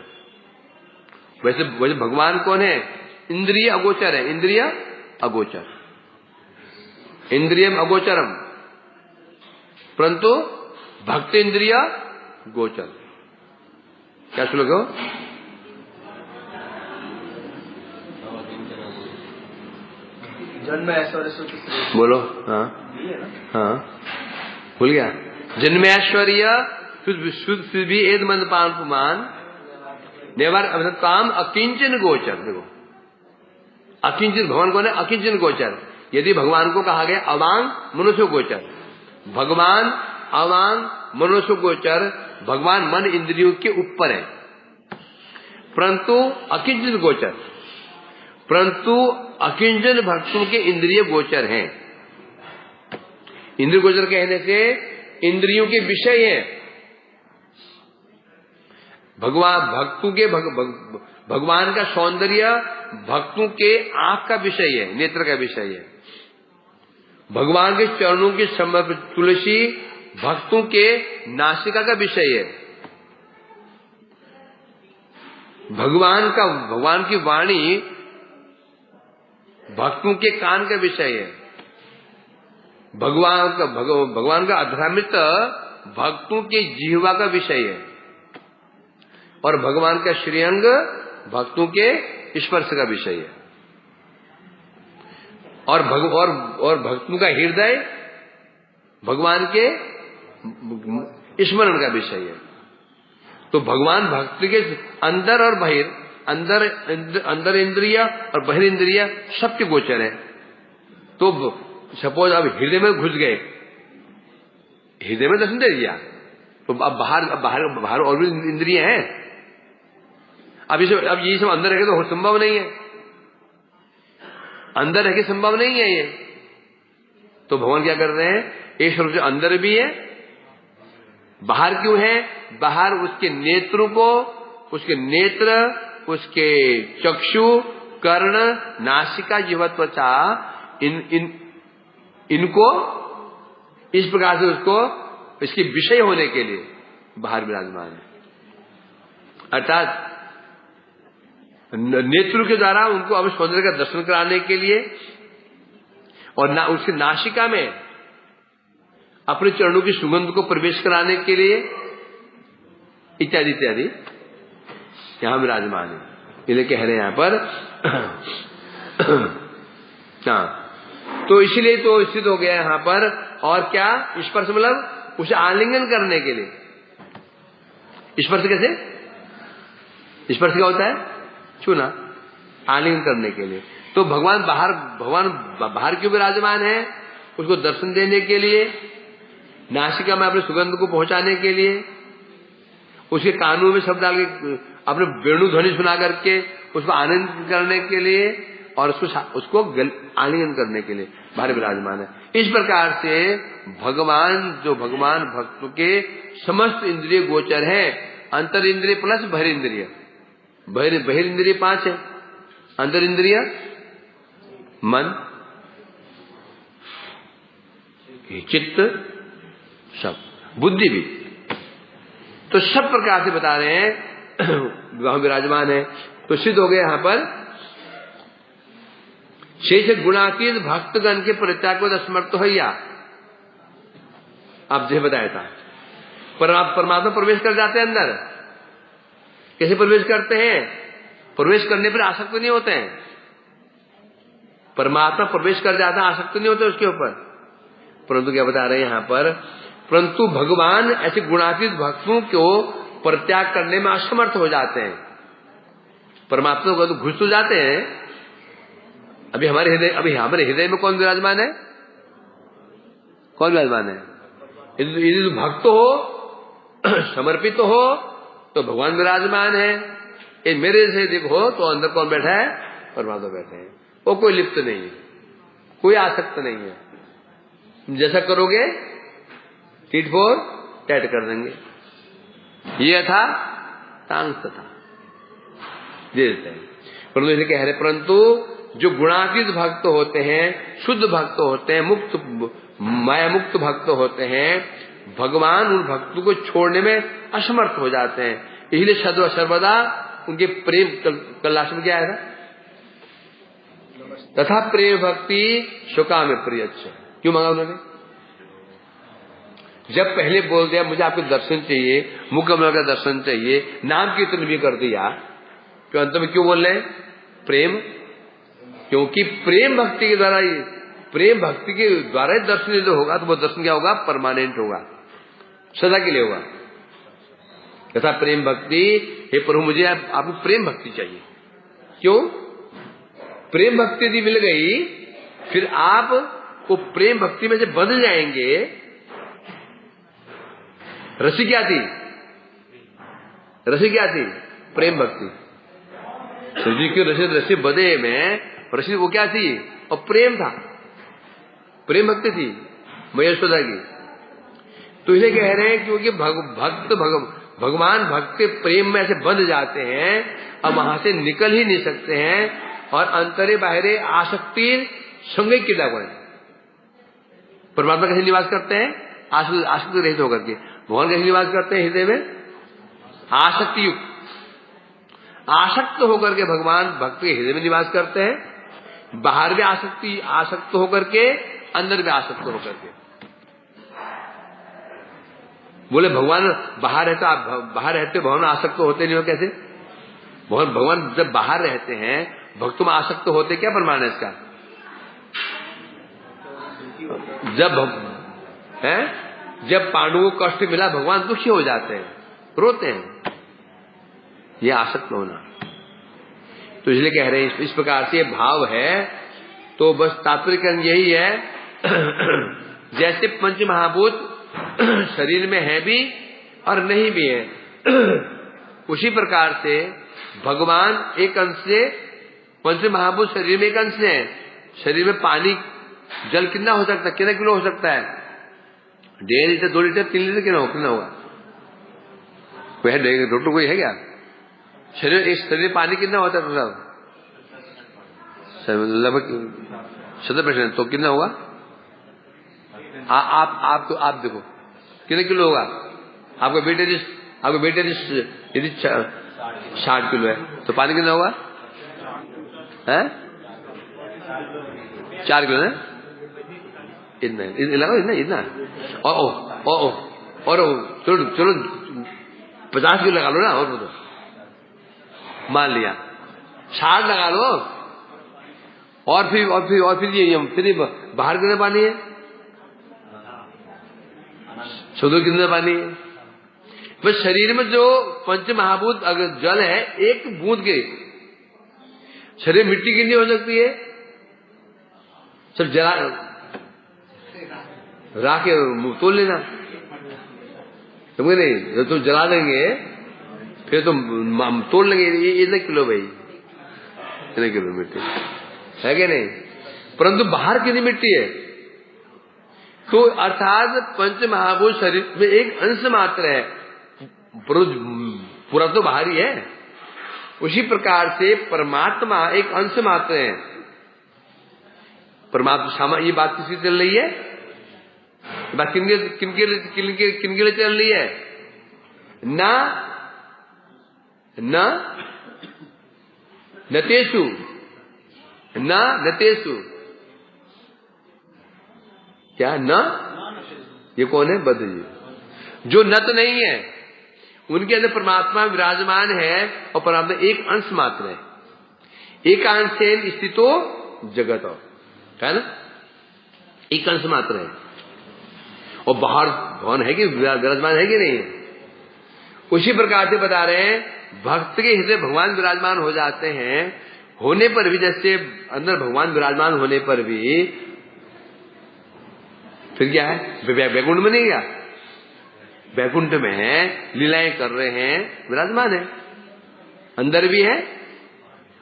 वैसे भगवान कौन है? इंद्रिय अगोचर है, इंद्रिय अगोचर, इंद्रियम अगोचरम, परंतु भक्त इंद्रिय गोचर। क्या श्लोक हो? जन्म ऐश्वर्य सुख बोलो। हाँ हाँ, भूल गया। जन्म ऐश्वर्य शुद्ध भी एद मंद पान पुमान नेवर काम अकिंचन गोचर। देखो अकिंचन, भगवान कौन है? अकिंचन गोचर। यदि भगवान को कहा गया अवांग मनुष्य गोचर, भगवान अवांग मनुष्य गोचर, भगवान मन इंद्रियों के ऊपर है, परंतु अकिंचन गोचर, परंतु अकिंचन भक्तों के इंद्रिय गोचर हैं। इंद्रिय गोचर कहने से इंद्रियों के विषय है। भगवान भक्तों के भगवान का सौंदर्य भक्तों के आंख का विषय है, नेत्र का विषय है। भगवान के चरणों की समर्पित तुलसी भक्तों के नासिका का विषय है। भगवान की वाणी भक्तों के कान का विषय है। भगवान का अधरामृत भक्तों के जिह्वा का विषय है, और भगवान का श्रीअंग भक्तों के स्पर्श का विषय है, और भक्तों का हृदय भगवान के स्मरण का विषय है। तो भगवान भक्ति के अंदर और बाहर, अंदर इंद्रिय और बाहर इंद्रिय सबके गोचर है। तो सपोज अब हृदय में घुस गए, हृदय में दर्शन दे दिया, तो अब बाहर और भी इंद्रिय हैं। अब ये सब अंदर रखे तो संभव नहीं है, अंदर रखे संभव नहीं है ये। तो भगवान क्या कर रहे हैं? एक स्वरूप से अंदर भी है, बाहर क्यों है? बाहर उसके नेत्रों को, उसके नेत्र, उसके चक्षु, कर्ण, नासिका, जिह्वा, त्वचा, इनको इस प्रकार से उसको इसके विषय होने के लिए बाहर विराजमान है। अर्थात नेत्रों के द्वारा उनको अब सौंदर्य का दर्शन कराने के लिए, और उसकी नासिका में अपने चरणों की सुगंध को प्रवेश कराने के लिए, इत्यादि इत्यादि यहां विराजमान है। इसलिए कह रहे हैं यहां पर हाँ, तो इसलिए तो स्थित हो गया यहां पर। और क्या? स्पर्श मतलब उसे आलिंगन करने के लिए। स्पर्श कैसे? स्पर्श क्या होता है? छूना, आलिंगन करने के लिए। तो भगवान बाहर क्यों विराजमान है? उसको दर्शन देने के लिए, नासिका में अपने सुगंध को पहुंचाने के लिए, उसके कानों में शब्द डाल के अपने वेणु ध्वनि सुना करके उसको आनंद करने के लिए, और उसको आलिंगन करने के लिए बाहर विराजमान है। इस प्रकार से भगवान भक्त के समस्त इंद्रिय गोचर है, अंतर इंद्रिय प्लस बहिर्ंद्रिय। बहिर्ंद्रिय 5 है, अंतर इंद्रिय मन, चित्त, सब, बुद्धि भी। तो सब प्रकार से बता रहे हैं वहां विराजमान है। तो सिद्ध हो गया यहां पर शेष गुणातीत भक्तगण के परित्याग को असमर्थ हो या। आप जो बताया था परमात्मा प्रवेश कर जाते हैं अंदर। कैसे प्रवेश करते हैं? प्रवेश करने पर आसक्त नहीं होते हैं। परमात्मा प्रवेश कर जाता है, आसक्त नहीं होते उसके ऊपर। परंतु क्या बता रहे हैं यहां पर, परंतु भगवान ऐसे गुणातीत भक्तों को परित्याग करने में असमर्थ हो जाते हैं। परमात्मा को तो घुस तो जाते हैं। अभी हमारे हृदय में कौन विराजमान है? कौन विराजमान है? यदि तो भक्त हो, समर्पित हो, तो भगवान विराजमान है। ये मेरे से देखो तो अंदर कौन बैठा है? परमात्मा बैठे हैं। वो कोई लिप्त नहीं है, कोई आसक्त नहीं है। जैसा करोगे टीट फोर टैट कर देंगे। ये था तांग था देते हैं। परंतु इसे कह रहे, परंतु जो गुणातीत भक्त होते हैं, शुद्ध भक्त होते हैं, माया मुक्त भक्त होते हैं, भगवान उन भक्तों को छोड़ने में असमर्थ हो जाते हैं। इसलिए सर्वदा उनके प्रेम, कल लास्ट में क्या आया था? तथा प्रेम भक्ति शोका में प्रिय। क्यों मांगा उन्होंने? जब पहले बोल दिया मुझे आपके दर्शन चाहिए, मुकम्मल का दर्शन चाहिए, नाम कीर्तन भी कर दिया, तो अंत में क्यों बोल रहे हैं? प्रेम। क्योंकि प्रेम भक्ति के द्वारा ही दर्शन जो होगा, तो वो दर्शन क्या होगा? परमानेंट होगा, सदा के लिए होगा। तथा प्रेम भक्ति, हे प्रभु मुझे आपको प्रेम भक्ति चाहिए। क्यों? प्रेम भक्ति यदि मिल गई, फिर आप वो प्रेम भक्ति में से बंध जाएंगे। रसी क्या थी? प्रेम भक्ति। शिवजी की रसी बदे में रसी वो क्या थी? और प्रेम था, प्रेम भक्ति थी महेश्वरा की। तो इसे कह रहे हैं क्योंकि भगवान भक्त प्रेम में ऐसे बंध जाते हैं, अब वहां से निकल ही नहीं सकते हैं, और अंतरे बाहरे आसक्ति संग की लगन। परमात्मा कैसे निवास करते हैं? आसक्ति रहित होकर के। भगवान कैसे निवास करते हैं? हृदय में आसक्ति युक्त, आसक्त होकर के भगवान भक्त के हृदय में निवास करते हैं। बाहर भी आसक्त होकर के, अंदर भी आसक्त होकर के। बोले भगवान बाहर रहते, आप बाहर रहते भगवान आसक्त होते नहीं हो? कैसे? भगवान जब बाहर रहते हैं, भक्तों में आसक्त होते, क्या प्रमाण है इसका? जब पांडवों को कष्ट मिला, भगवान दुखी हो जाते हैं, रोते हैं। ये आसक्त होना। तो इसलिए कह रहे हैं इस प्रकार से भाव है। तो बस तात्पर्य यही है जैसे पंच महाभूत शरीर में है भी और नहीं भी है, उसी प्रकार से भगवान एक अंश से, पंच महाभूत शरीर में एक अंश है। शरीर में पानी, जल कितना हो सकता है? कितना किलो हो सकता है? 1.5 लीटर, 2 लीटर, 3 लीटर कितना होगा? डॉक्टर कोई है क्या? शरीर में पानी कितना होता है? लगभग 70%। तो कितना होगा? आप देखो कितने किलो होगा? आपका बेटे यदि 60 किलो है, तो पानी कितना होगा? 4 किलो है। इतना और चलो 50 किलो लगा लो ना, और तो मान लिया 60 लगा लो। और फिर ये बाहर कितना पानी है? शुद्ध कितना पानी है? बस शरीर में जो पंच महाभूत अगर जल है, एक बूंद के शरीर मिट्टी कितनी हो सकती है? सब जला राख के तोल लेना, समझे नहीं? जब तुम जला देंगे फिर तुम तोड़ लेंगे, इतने किलो भाई, इतने किलो मिट्टी। है कि नहीं? परंतु बाहर कितनी मिट्टी है? तो अर्थात पंच महाभूत शरीर में एक अंश मात्र है, पूरा तो बाहर ही है। उसी प्रकार से परमात्मा एक अंश मात्र है। परमात्मा, ये बात किसकी चल रही है? बात किनके लिए चल रही है? नतेषु क्या न? ये कौन है? बद्ध जी। जो नत नहीं है उनके अंदर परमात्मा विराजमान है और परमात्मा एक अंश मात्र है। एक अंशेन स्थितो जगत है ना, एक अंश मात्र है। और बाहर भवन है कि विराजमान है कि नहीं है? उसी प्रकार से बता रहे हैं भक्त के हृदय भगवान विराजमान हो जाते हैं, होने पर भी, जैसे अंदर भगवान विराजमान होने पर भी फिर क्या है? वैकुंठ में नहीं गया, वैकुंठ में लीलाएं कर रहे हैं, विराजमान है, अंदर भी है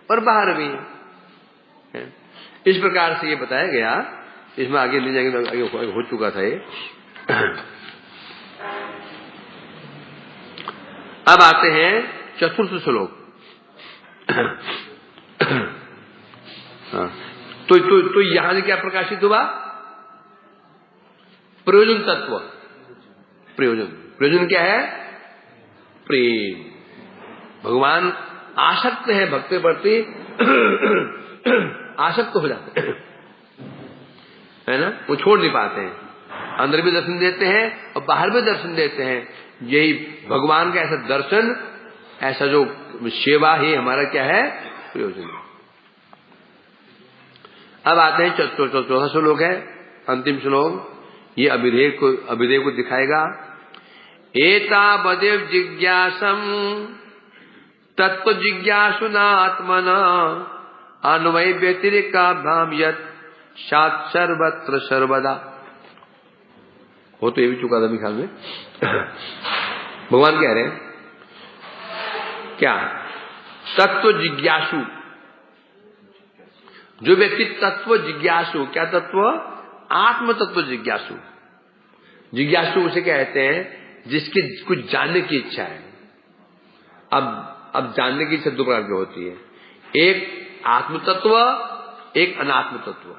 और बाहर भी है। इस प्रकार से ये बताया गया। इसमें आगे ले जाएंगे, आगे हो चुका था ये। अब आते हैं चतुर्थ श्लोक। तो यहां से क्या प्रकाशित हुआ? प्रयोजन तत्व। प्रयोजन क्या है? प्रेम। भगवान आसक्त है, भक्त के प्रति आसक्त हो जाते हैं, है ना, वो छोड़ नहीं पाते हैं। अंदर भी दर्शन देते हैं और बाहर भी दर्शन देते हैं। यही भगवान का ऐसा दर्शन, ऐसा जो सेवा ही हमारा क्या है? प्रयोजन। अब आते हैं चौथा श्लोक है, अंतिम श्लोक। ये अभिधेय को दिखाएगा। एतावदेव जिज्ञासम तत्व जिज्ञासुनात्मन अन्वय व्यतिरेकाभ्याम यत् सात् सर्वत्र सर्वदा। हो तो ये भी चुका था मेरे ख्याल में। भगवान कह रहे हैं क्या? तत्व जिज्ञासु। जो व्यक्ति तत्व जिज्ञासु, क्या तत्व? आत्म तत्व जिज्ञासु। जिज्ञासु उसे कहते हैं जिसकी कुछ जानने की इच्छा है। अब जानने की इच्छा दो प्रकार की होती है, एक आत्म तत्व, एक अनात्म तत्व।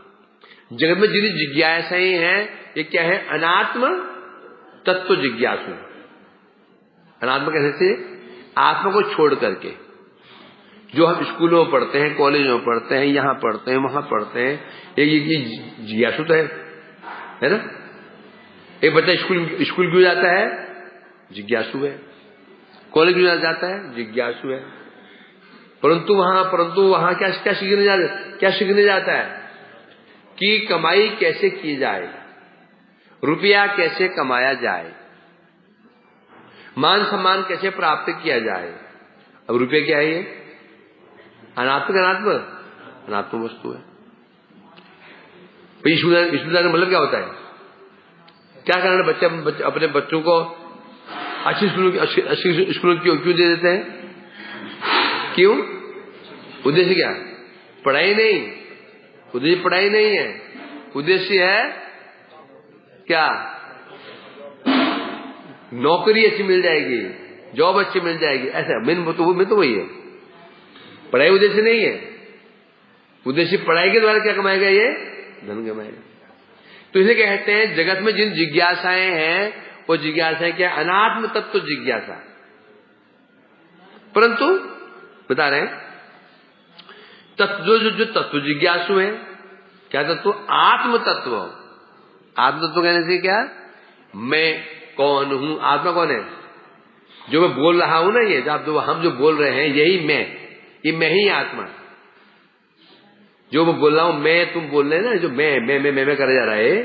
जगत में जितनी जिज्ञासाएं हैं ये क्या है? अनात्म तत्व जिज्ञासु। अनात्म कहने से आत्मा को छोड़ करके, जो हम स्कूलों में पढ़ते हैं, कॉलेजों में पढ़ते हैं, यहां पढ़ते हैं, वहां पढ़ते हैं, ये जिज्ञासु तो है ना। एक बच्चा स्कूल क्यों जाता है? जिज्ञासु है। कॉलेज क्यों जाता है? जिज्ञासु है। परंतु वहां क्या सीखने जाता है? कि कमाई कैसे की जाए, रुपया कैसे कमाया जाए, मान सम्मान कैसे प्राप्त किया जाए। अब रुपया क्या है? ये अनात्म वस्तु है। स्कूल का मतलब क्या होता है? क्या कारण बच्चे अपने बच्चों को अच्छी स्कूल क्यों दे देते हैं? क्यों? उद्देश्य क्या? पढ़ाई नहीं। उद्देश्य पढ़ाई नहीं है, उद्देश्य है क्या? नौकरी अच्छी मिल जाएगी, जॉब अच्छी मिल जाएगी, ऐसा मेन तो वही है। पढ़ाई उद्देश्य नहीं है। उद्देश्य पढ़ाई के द्वारा क्या कमाएगा? ये धन कमाएगा। तो इसे कहते हैं जगत में जिन जिज्ञासाएं हैं वो जिज्ञासाएं क्या? अनात्म तत्व जिज्ञासा। परंतु बता रहे हैं जो तत्व जिज्ञासु है, क्या तत्व? आत्म तत्व। आत्म तत्व कहने से क्या? मैं कौन हूं? आत्मा कौन है? जो मैं बोल रहा हूं ना, ये हम जो बोल रहे हैं यही मैं, ये मैं ही आत्मा। जो मैं बोल रहा हूं, मैं, तुम बोल रहे हैं ना, जो मैं करे जा रहा है,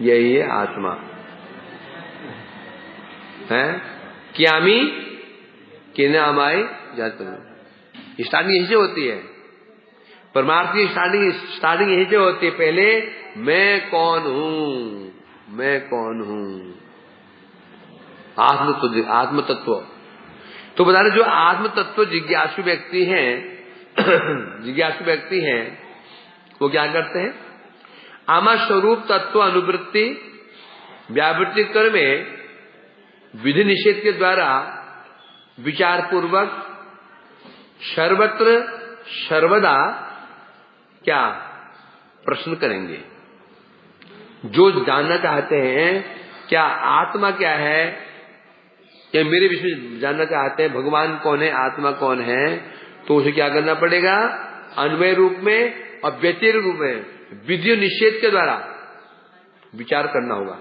यही है आत्मा है। क्यामी किनामाई जात स्टार्टिंग यहीं से होती है। परमार्थ की स्टार्टिंग यहीं से होती है। पहले मैं कौन हूं, आत्म तत्व। तो बता रहे जो आत्म तत्व जिज्ञासु व्यक्ति हैं वो क्या करते हैं? आमा स्वरूप तत्व अनुवृत्ति व्यावृत्ति कर में विधि निषेध के द्वारा विचार पूर्वक सर्वत्र सर्वदा क्या प्रश्न करेंगे। जो जानना चाहते हैं क्या आत्मा क्या है, या मेरे विषय में जानना चाहते हैं भगवान कौन है, आत्मा कौन है, तो उसे क्या करना पड़ेगा? अन्वय रूप में और व्यतिरिक्त रूप में विधि निषेध के द्वारा विचार करना होगा।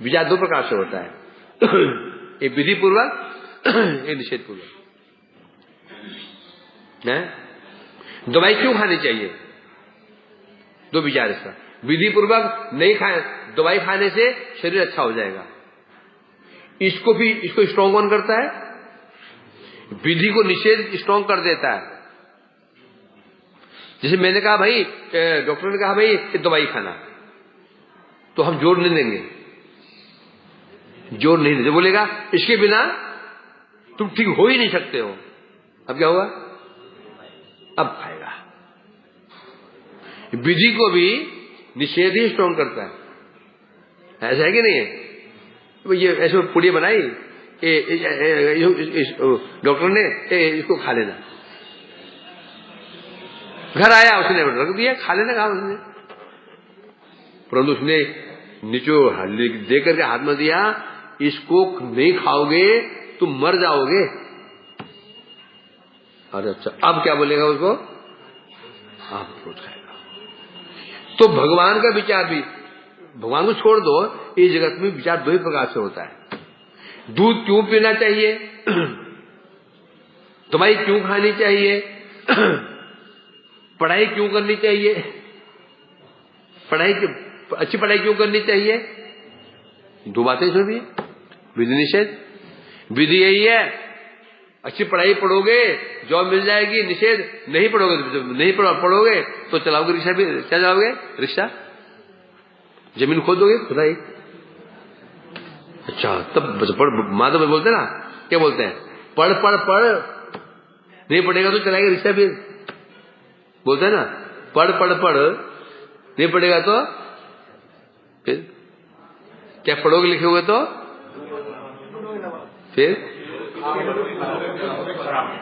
विचार दो प्रकार से होता है, एक विधि पूर्वक, एक निषेध पूर्वक। दवाई क्यों खानी चाहिए? दो विचार इसका। विधि पूर्वक नहीं खाए, दवाई खाने से शरीर अच्छा हो जाएगा। इसको स्ट्रॉन्ग कौन करता है? विधि को निषेध स्ट्रॉन्ग कर देता है। जैसे मैंने कहा भाई, डॉक्टर ने कहा भाई ये दवाई खाना, तो हम जोर नहीं देंगे, जोर नहीं देंगे। बोलेगा इसके बिना तुम ठीक हो ही नहीं सकते हो। अब क्या हुआ? अब खाएगा। विधि को भी निषेध ही स्ट्रॉन्ग करता है, ऐसा है कि नहीं है? तो ये ऐसे पुड़िया बनाई, डॉक्टर ने इसको खा लेना, घर आया उसने रख दिया, खा लेना कहा उसने, परंतु उसने नीचे दे करके हाथ में दिया, इसको नहीं खाओगे तुम मर जाओगे। अरे अच्छा, अब क्या बोलेगा उसको? आप रोज खाएगा। तो भगवान का विचार भी, भगवान को छोड़ दो, इस जगत में विचार दो ही प्रकार से होता है। दूध क्यों पीना चाहिए, दवाई क्यों खानी चाहिए, पढ़ाई क्यों करनी चाहिए, अच्छी पढ़ाई क्यों करनी चाहिए, दो बातें सुनिए। विधि निषेध। विधि यही है, अच्छी पढ़ाई पढ़ोगे जॉब मिल जाएगी, निषेध नहीं पढ़ोगे, नहीं पढ़ोगे तो चलाओगे रिक्शा, भी क्या चलाओगे? रिक्शा। जमीन खोद दोगे खुदाई। अच्छा, तब पढ़, माँ तो बोलते ना, क्या बोलते हैं? पढ़ पढ़ पढ़, नहीं पढ़ेगा तो चलाएगा रिक्शा भी, बोलते हैं ना। पढ़ पढ़ पढ़, नहीं पढ़ेगा तो फिर क्या? पढ़ोगे लिखोगे तो फिर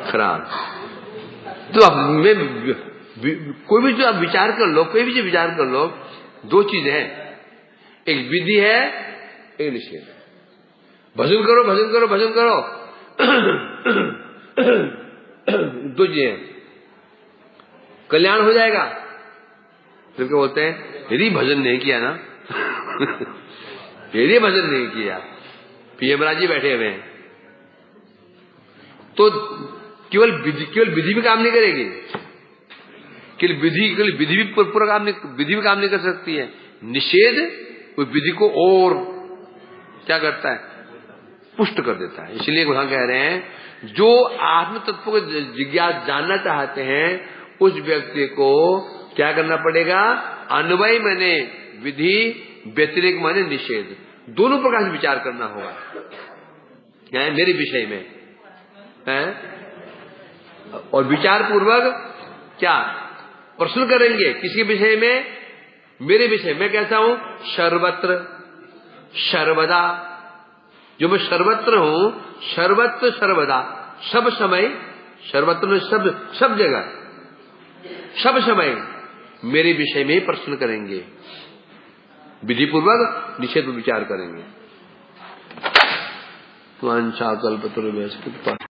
खराब। तो अब कोई भी जो आप विचार कर लो, कोई भी जो विचार कर लो, दो चीजें हैं, एक विधि है, एक निषेध है। भजन करो भजन करो भजन करो, दो चीजें, कल्याण हो जाएगा। फिर क्या बोलते हैं? यदि भजन नहीं किया ना यदि भजन नहीं किया, पीएम राजी बैठे हुए हैं, तो केवल विधि भी काम नहीं करेगी, केवल विधि भी पूरा काम नहीं, विधि भी काम नहीं कर सकती है। निषेध उस विधि को और क्या करता है? पुष्ट कर देता है। इसलिए वहां कह रहे हैं, जो आत्म तत्व को जिज्ञासा जानना चाहते हैं, उस व्यक्ति को क्या करना पड़ेगा? अन्वय माने विधि, व्यतिरेक माने निषेध, दोनों प्रकार से विचार करना होगा मेरे विषय में है। और विचार पूर्वक क्या प्रश्न करेंगे? किसके विषय में? मेरे विषय में। कैसा हूं? सर्वत्र सर्वदा। जो मैं सर्वत्र हूं, सर्वत्र सर्वदा, सब समय, सर्वत्र में सब जगह, सब समय मेरे विषय में प्रश्न करेंगे, विधि पूर्वक निषेध विचार करेंगे। वांछा कल्पतरुभ्यश्च